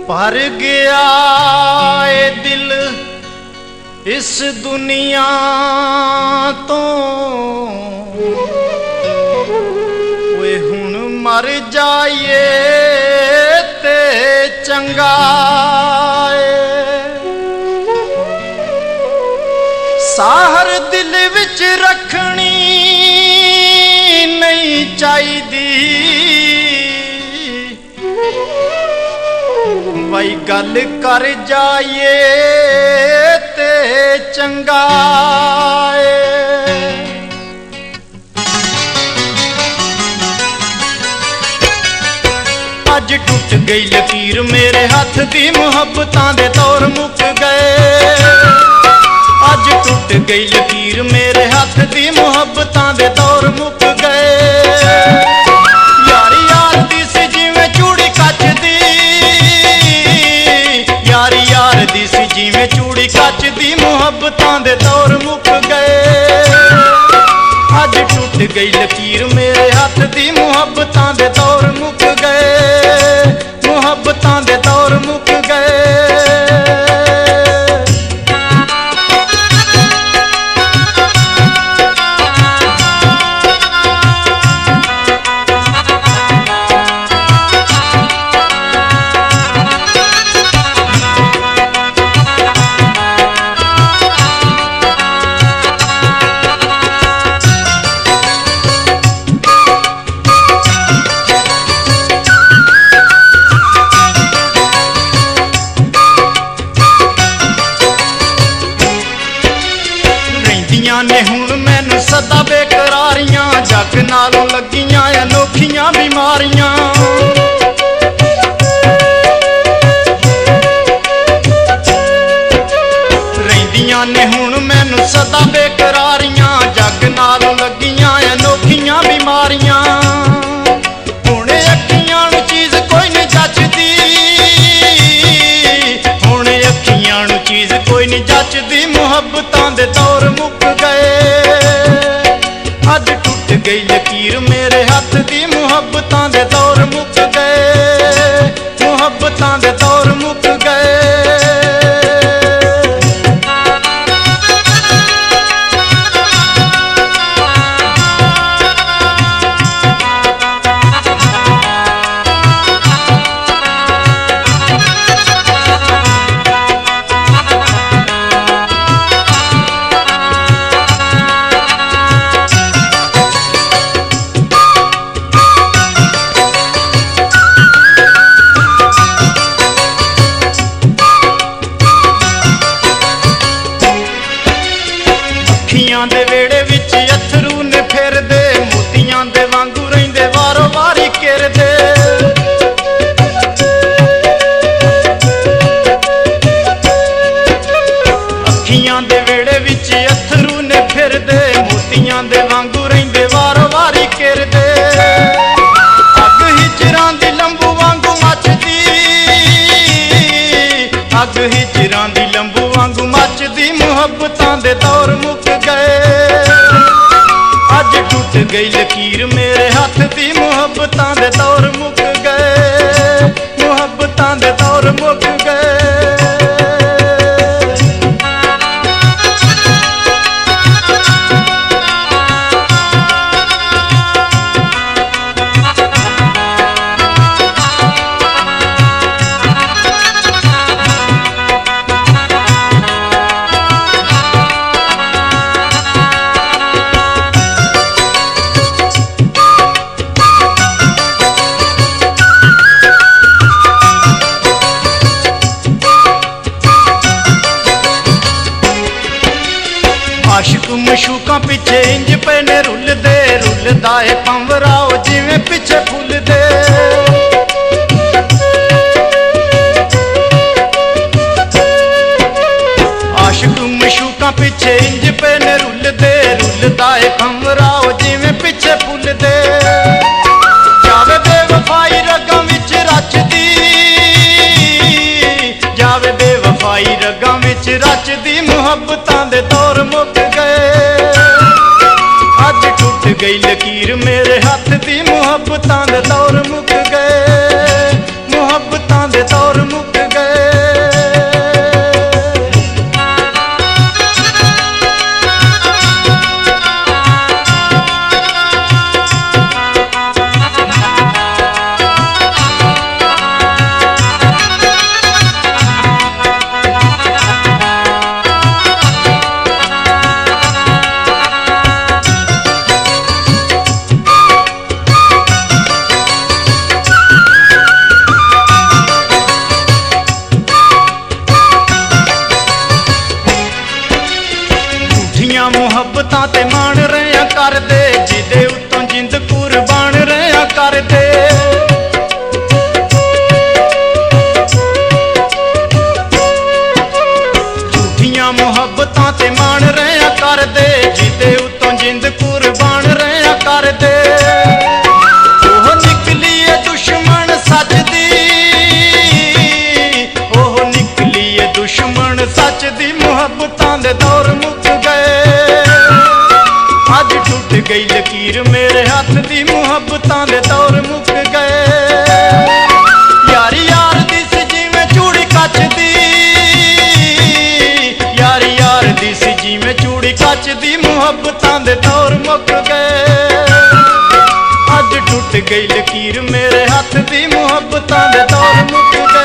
भर गया ए दिल इस दुनिया तो वे हुण मर जाइए ते चंगा साहर दिल विच रखनी नहीं चाहिदी वही गल कर जाइए ते चंगा अज टुट गई लकीर मेरे हाथ दी मुहब्बतां दे तौर मुक गए अज टुट गई लकीर मेरे हाथ दी मुहब्बतां दे तौर मुक गए यारी यार दी सी जिवें चूड़ी कच दी यारी यार दी सी जिवें चूड़ी कच दी मुहब्बतां दे तौर मुक गए अज टुट गई लकीर मेरे हाथ दी मुहब्बतां दे तौर मुक गए मुहब्बतां दे तौर मुक गए ने हुण मैनू सदा बेकरारियां जग नालों लगियां अनोखियां बीमारियां रहिंदियां ने हुण मैनू सदा बेकरारियां जग नालों लगियां अनोखियां बीमारियां हुण अखियां नूं चीज़ कोई नहीं जचदी हुण अखियां नूं चीज़ कोई नहीं जचदी मुहब्बतां दे तौर मुक अज टुट गई लकीर मेरे हाथ दी मुहब्बतां दे तौर मुक गए मुहब्बतां दे तौर मुक गए अखियां दे वेड़े विच अथरू ने फिरदे मोतियां दे वांगू रहिंदे वारो वारी किरदे अखियां दे वेड़े विच अथरू ने फिरदे मोतियां दे वांगू रहिंदे वारो वारी किरदे अग हिजरां दी लंबू वांगू मचदी अग हिजरां दी लंबू वांगू मचदी मुहब्बतां दे तौर मुक अज टुट गई लकीर मेरे हाथ दी मुहब्बतां दे तौर मुक गए मुहब्बतां दे तौर मुक गए आशिक मशूकां पिछे इंज पैने रुलदा है पंवराओ जिवें पिछे फुलदे ਹਵਾਈ ਰਗਾਂ ਵਿੱਚ ਰਚਦੀ ਮੁਹੱਬਤਾਂ ਦੇ ਦੌਰ ਮੁੱਕ ਗਏ। ਅੱਜ ਟੁੱਟ ਗਈ ਲਕੀਰ ਮੇਰੇ ਹੱਥ ਦੀ ਮੁਹੱਬਤਾਂ ਦੇ ਦੌਰ ਮੁੱਕ ਗਏ, ਮੁਹੱਬਤਾਂ ਦੇ ਦੌਰ ਮੁੱਕ ਗਏ। ਮੁਹੱਬਤਾਂ ਤੇ ਮਾਣ ਰਿਆਂ ਕਰਦੇ, ਜਿਹਦੇ ਉੱਤੋਂ ਜਿੰਦ ਕੁਰਬਾਨ ਰਿਆਂ ਕਰਦੇ। ਝੂਠੀਆਂ ਮੁਹੱਬਤਾਂ ਤੇ ਮਾਣ ਰਿਆਂ ਕਰਦੇ, ਜਿਹਦੇ ਉੱਤੋਂ ਜਿੰਦ ਕੁਰਬਾਨ ਰਿਆਂ ਕਰਦੇ। ਉਹ ਨਿਕਲੀ ਏ ਦੁਸ਼ਮਣ ਸੱਚ ਦੀ, ਉਹ ਨਿਕਲੀ ਏ ਦੁਸ਼ਮਣ ਸੱਚ ਦੀ, ਮੁਹੱਬਤਾਂ ਦੇ ਦੌਰ ਮੁੱਕ ਗਏ। ਅੱਜ ਟੁੱਟ ਗਈ ਲਕੀਰ ਮੇਰੇ ਹੱਥ ਦੀ ਮੁਹੱਬਤਾਂ ਦੇ ਦੌਰ ਮੁੱਕ ਗਏ। ਯਾਰੀ ਯਾਰ ਦੀ ਸੀ ਜਿਵੇਂ ਚੂੜੀ ਕੱਚ ਦੀ, ਯਾਰੀ ਯਾਰ ਦੀ ਸੀ ਜਿਵੇਂ ਚੂੜੀ ਕੱਚ ਦੀ, ਮੁਹੱਬਤਾਂ ਦੇ ਦੌਰ ਮੁੱਕ ਗਏ। ਅੱਜ ਟੁੱਟ ਗਈ ਲਕੀਰ ਮੇਰੇ ਹੱਥ ਦੀ ਮੁਹੱਬਤਾਂ ਦੇ ਦੌਰ ਮੁੱਕ ਗਏ।